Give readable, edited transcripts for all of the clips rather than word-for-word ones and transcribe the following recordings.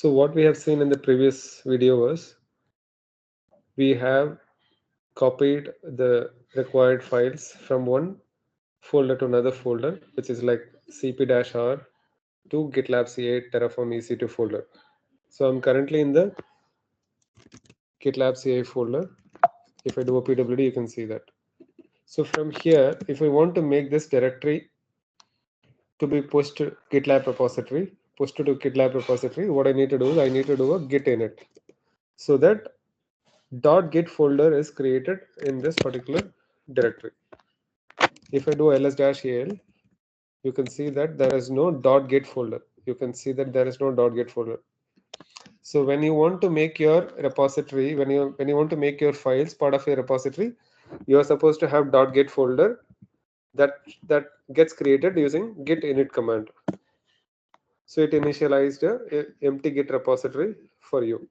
So what we have seen in the previous video was we have copied the required files from one folder to another folder, which is like cp-r to GitLab CA Terraform EC2 folder. So I'm currently in the GitLab CA folder. If I do a pwd, you can see that. So from here, if I want to make this directory to be pushed to GitLab repository, what I need to do is I need to do a git init, so that .git folder is created in this particular directory. If I do ls-al, you can see that there is no .git folder. So when you want to make your repository, when you want to make your files part of your repository, you are supposed to have .git folder that gets created using git init command. So it initialized a empty git repository for you.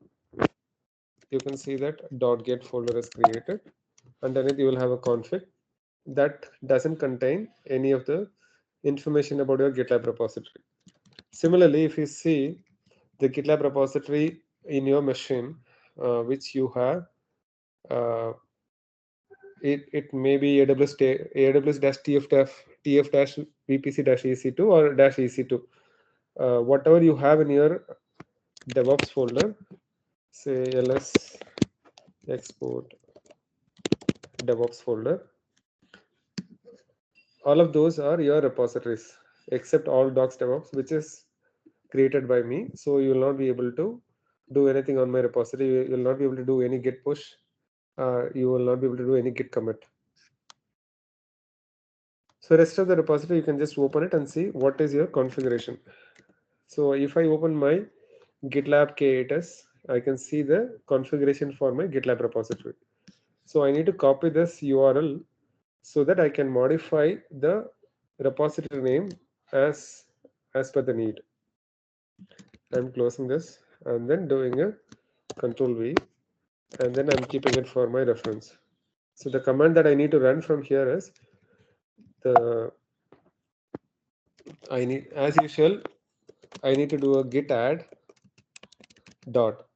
You can see that .git folder is created. Underneath you will have a config that doesn't contain any of the information about your GitLab repository. Similarly, if you see the GitLab repository in your machine, which you have, it may be AWS-TF-VPC-EC2 or -EC2. Whatever you have in your DevOps folder, say ls export DevOps folder, all of those are your repositories except all docs DevOps, which is created by me. So you will not be able to do anything on my repository. You will not be able to do any git push. You will not be able to do any git commit. So rest of the repository, you can just open it and see what is your configuration. So if I open my GitLab K8s, I can see the configuration for my GitLab repository. So I need to copy this URL so that I can modify the repository name as per the need. I'm closing this and then doing a Control V, and then I'm keeping it for my reference. So the command that I need to run from here is as usual, I need to do a git add dot,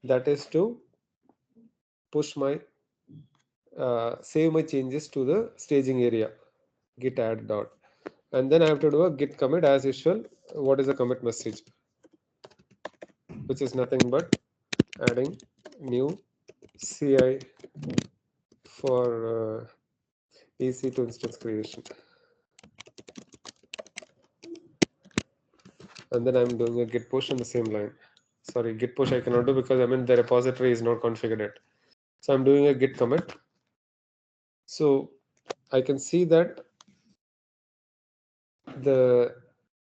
that is to push my save my changes to the staging area, git add dot, and then I have to do a git commit as usual. What is the commit message? Which is nothing but adding new CI for EC2 instance creation. And then I'm doing a git push in the same line. Sorry, git push I cannot do because the repository is not configured yet. So I'm doing a git commit. So I can see that the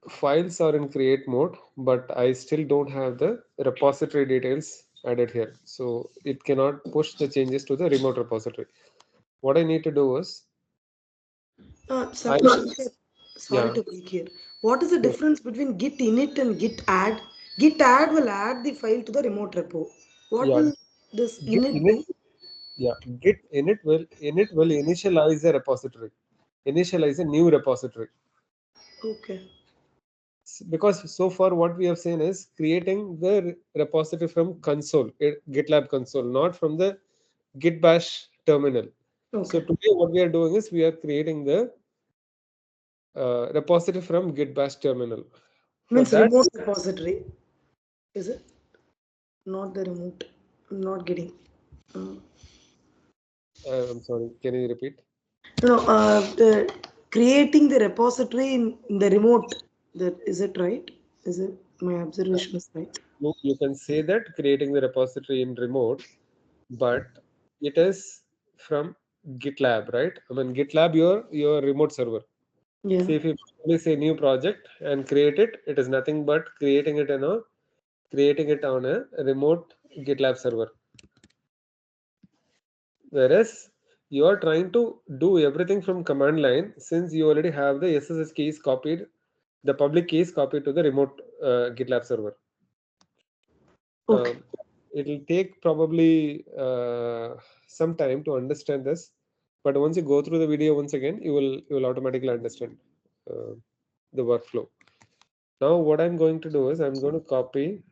files are in create mode, but I still don't have the repository details added here. So it cannot push the changes to the remote repository. What I need to do is Sorry yeah, to break here. What is the yeah. difference between git init and git add? Git add will add the file to the remote repo. What Yeah, will this git init init, do? yeah, git init will initialize a repository, initialize a new repository. Okay. Because so far what we have seen is creating the repository from console, GitLab console, not from the GitBash terminal. So Okay. today what we are doing is we are creating the repository from GitBash terminal. For Means that, remote repository. Is it? Not the remote. I'm not getting. Uh, I'm sorry, can you repeat? no, the creating the repository in the remote. That is it right? Is it my observation is right? You can say that creating the repository in remote, but it is from GitLab, right? GitLab, your remote server. Yeah. See, if you only say new project and create it, it is nothing but creating it on a remote GitLab server. Whereas you are trying to do everything from command line, since you already have the SSH keys copied, the public keys copied to the remote GitLab server. Okay. It will take probably some time to understand this, but once you go through the video once again, you will automatically understand uh, the workflow. Now what I'm going to do is I'm going to copy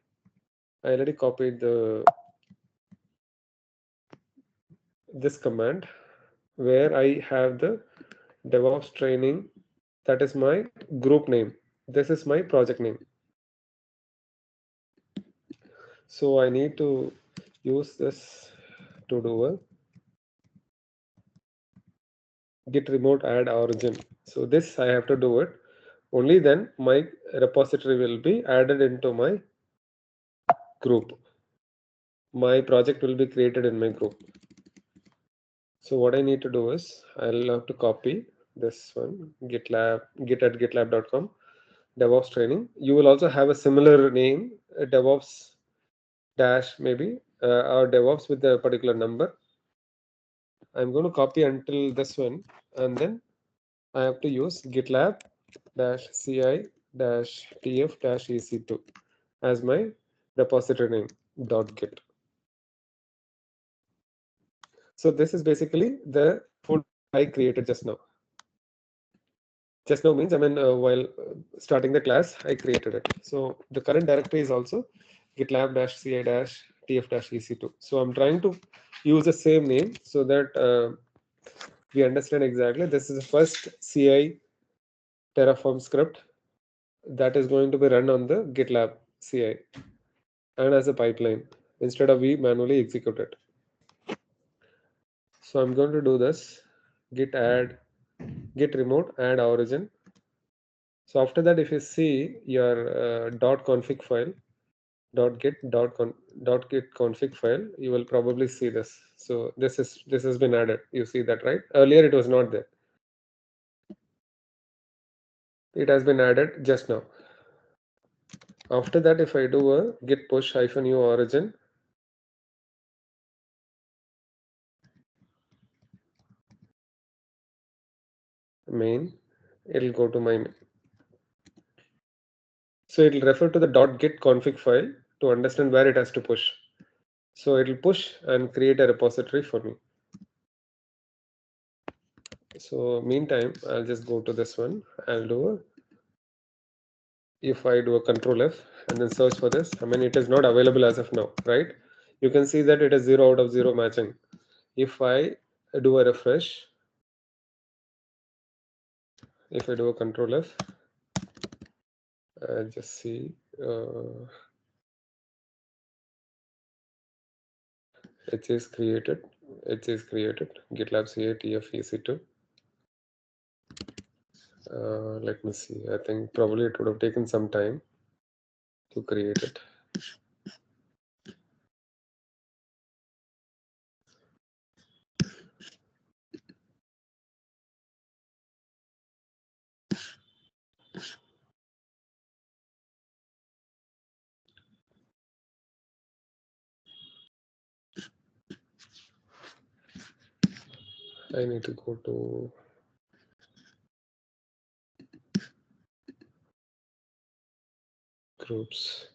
I already copied this command where I have the DevOps training. That is my group name. This is my project name. So I need to use this to do a git remote add origin. So this I have to do it. Only then my repository will be added into my group. My project will be created in my group. So what I need to do is I'll have to copy this one, GitLab, git at gitlab.com, DevOps training. You will also have a similar name, DevOps dash maybe, or DevOps with a particular number. I'm going to copy until this one, and then I have to use GitLab dash CI dash TF dash EC2 as my repository name dot git. So this is basically the folder I created just now. Just now means while starting the class I created it. So the current directory is also GitLab dash CI dash TF dash EC2. So I'm trying to use the same name so that we understand exactly. This is the first CI Terraform script that is going to be run on the GitLab CI and as a pipeline instead of we manually execute it. So I'm going to do this git remote add origin. So after that, if you see your .config file, .git config file, you will probably see this. So this has been added. You see that, right? Earlier it was not there. It has been added just now. After that, if I do a git push -u origin, main, it'll go to my. So it'll refer to the .git config file to understand where it has to push. So it'll push and create a repository for me. So meantime, I'll just go to this one. I'll do a, if I do a control F and then search for this, it is not available as of now, right? You can see that it is 0 out of 0 matching. If I do a refresh, if I do a control F, I'll just see it is created. It is created. GitLab CA TF EC2. Let me see. I think probably it would have taken some time to create it. I need to go to groups.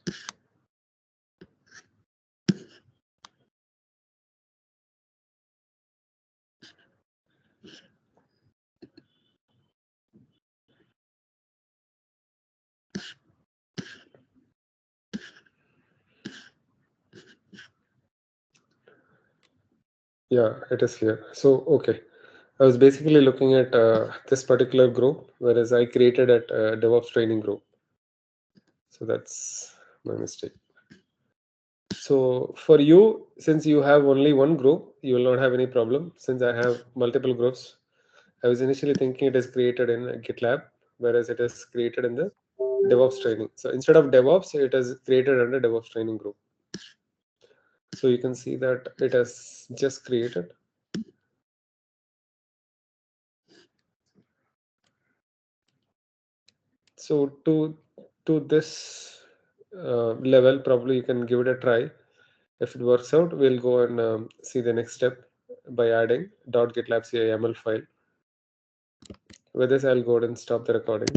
Yeah, it is here. So, okay. I was basically looking at this particular group, whereas I created at DevOps training group. So that's my mistake. So for you, since you have only one group, you will not have any problem. Since I have multiple groups, I was initially thinking it is created in GitLab, whereas it is created in the DevOps training. So instead of DevOps, it is created under DevOps training group. So you can see that it has just created. So to this level, probably you can give it a try. If it works out, we'll go and see the next step by adding .gitlab CIML file. With this, I'll go ahead and stop the recording.